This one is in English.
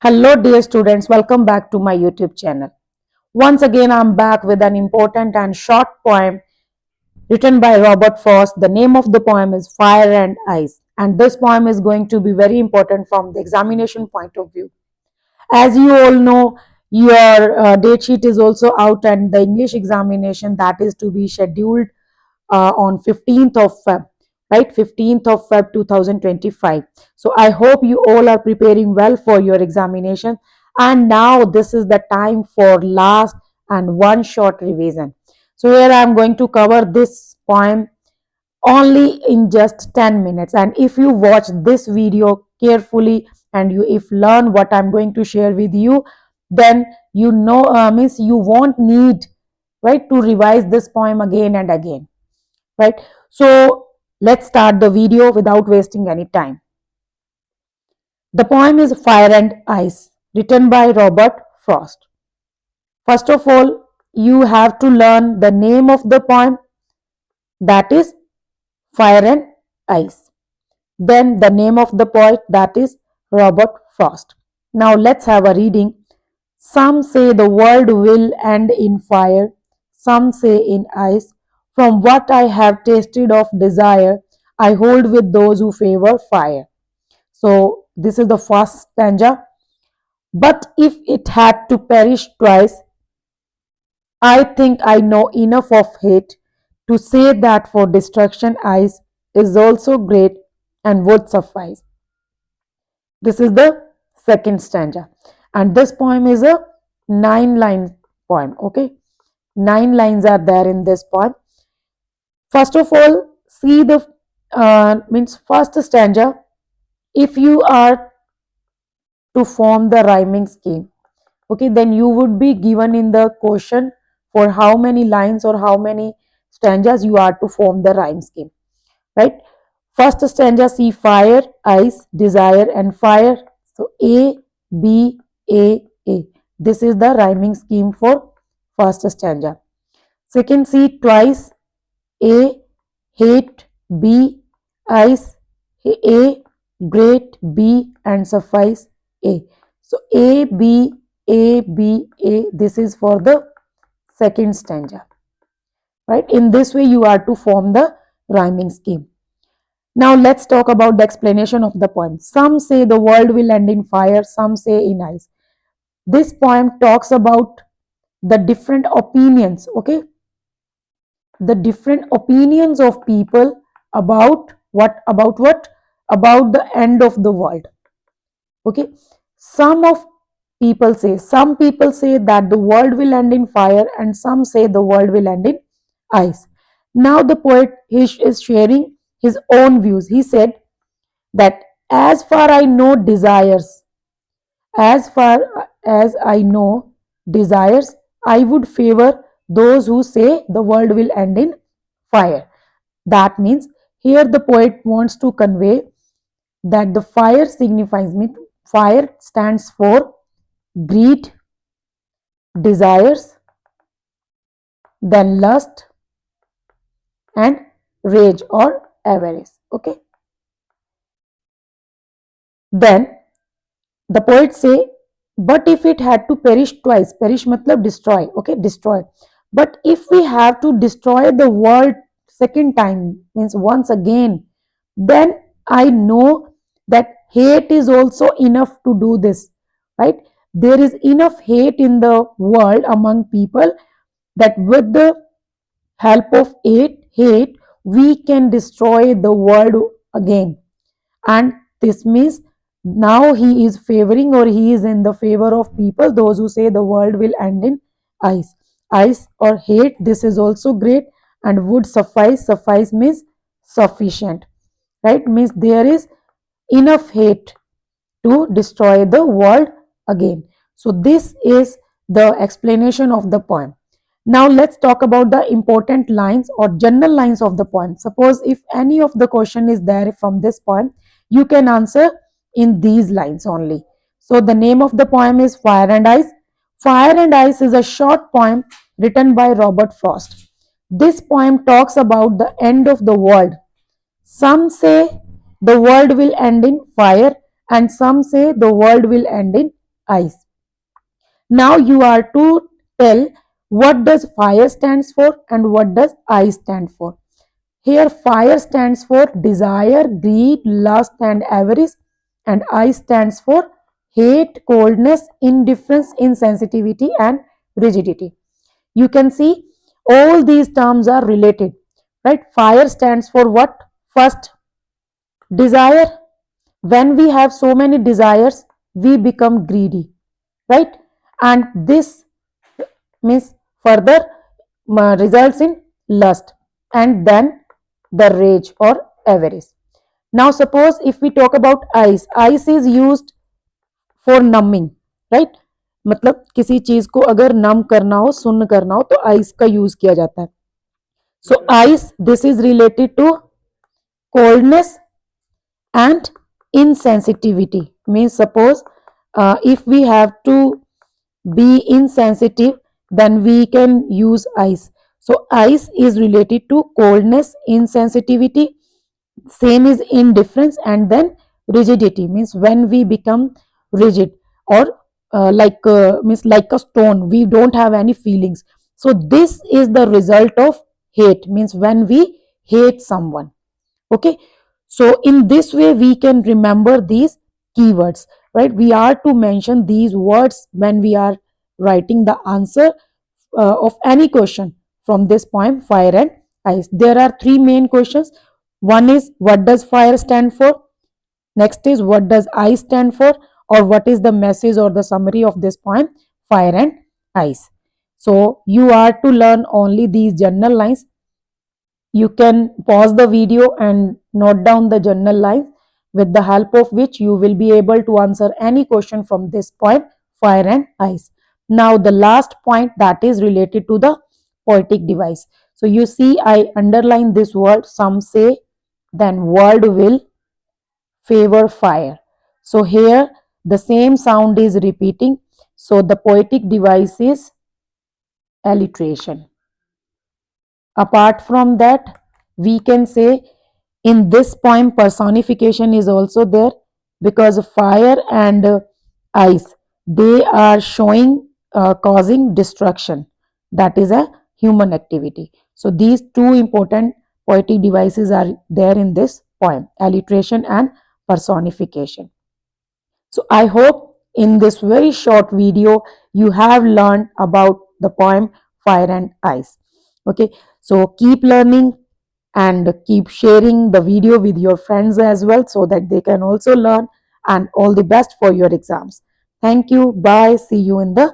Hello dear students, welcome back to my YouTube channel. Once again I'm back with an important and short poem written by Robert Frost. The name of the poem is Fire and Ice, and this poem is going to be very important from the examination point of view. As you all know, your date sheet is also out, and the English examination that is to be scheduled on 15th of Feb, right? 15th of Feb 2025. So I hope you all are preparing well for your examination. And now this is the time for last and one short revision. So here I am going to cover this poem only in just 10 minutes. And if you watch this video carefully and you if learn what I'm going to share with you, then you know means you won't need, right, to revise this poem again and again, right? So let's start the video without wasting any time. The poem is Fire and Ice, written by Robert Frost. First of all, you have to learn the name of the poem, that is Fire and Ice. Then the name of the poet, that is Robert Frost. Now let's have a reading. Some say the world will end in fire, some say in ice. From what I have tasted of desire, I hold with those who favor fire. So this is the first stanza. But if it had to perish twice, I think I know enough of hate to say that for destruction ice is also great and would suffice. This is the second stanza. And this poem is a 9-line poem. Okay. 9 lines are there in this poem. First of all, see the means first stanza. If you are to form the rhyming scheme, okay, then you would be given in the question for how many lines or how many stanzas you are to form the rhyme scheme, right? First stanza, see fire, ice, desire, and fire. So A, B, A, A. This is the rhyming scheme for first stanza. Second, see twice, A, hate, B, ice, A, great, B, and suffice, A. So A, B, A, B, A. This is for the second stanza, right? In this way, you are to form the rhyming scheme. Now let's talk about the explanation of the poem. Some say the world will end in fire, some say in ice. This poem talks about the different opinions, okay? The different opinions of people about what? About the end of the world. Okay? Some people say that the world will end in fire, and some say the world will end in ice. Now the poet is sharing his own views. He said that as far as I know desires, I would favor those who say the world will end in fire. That means here the poet wants to convey that the fire signifies, fire stands for greed, desires, then lust, and rage or avarice. Okay. Then the poet say, but if it had to perish twice, perish matlab destroy, okay, destroy. But if we have to destroy the world second time, means once again, then I know that hate is also enough to do this, right? There is enough hate in the world among people that with the help of hate we can destroy the world again. And this means now he is favoring, or he is in the favor of people those who say the world will end in ice or hate. This is also great and would suffice. Suffice means sufficient, right? Means there is enough hate to destroy the world again. So this is the explanation of the poem. Now let's talk about the important lines or general lines of the poem. Suppose if any of the question is there from this poem, you can answer in these lines only. So the name of the poem is Fire and Ice. Fire and Ice is a short poem written by Robert Frost. This poem talks about the end of the world. Some say the world will end in fire, and some say the world will end in ice. Now you are to tell what does fire stands for and what does ice stand for. Here fire stands for desire, greed, lust and avarice, and ice stands for hate, coldness, indifference, insensitivity and rigidity. You can see all these terms are related, right? Fire stands for what? First, desire. When we have so many desires, we become greedy, right? And this means further results in lust and then the rage or avarice. Now suppose if we talk about ice is used for numbing, right? मतलब किसी चीज को अगर नम करना हो, सुन्न करना हो, तो आइस का यूज किया जाता है. So ice, this is related to coldness and insensitivity. Means suppose if we have to be insensitive, then we can use ice. So ice is related to coldness, insensitivity, same is indifference, and then rigidity means when we become rigid or means like a stone, we don't have any feelings. So this is the result of hate, means when we hate someone. Okay, so in this way we can remember these keywords, right? We are to mention these words when we are writing the answer of any question from this poem Fire and Ice. There are three main questions. One is what does fire stand for? Next is what does ice stand for? Or what is the message or the summary of this poem Fire and Ice? So you are to learn only these general lines. You can pause the video and note down the general lines, with the help of which you will be able to answer any question from this poem Fire and Ice. Now the last point, that is related to the poetic device. So you see I underline this word, some say, then world will favor fire. So here the same sound is repeating. So the poetic device is alliteration. Apart from that, we can say in this poem personification is also there, because fire and ice, they are showing causing destruction, that is a human activity. So these two important poetic devices are there in this poem, alliteration and personification. So I hope in this very short video you have learned about the poem Fire and Ice. Okay, so keep learning and keep sharing the video with your friends as well, so that they can also learn, and all the best for your exams. Thank you. Bye. See you in the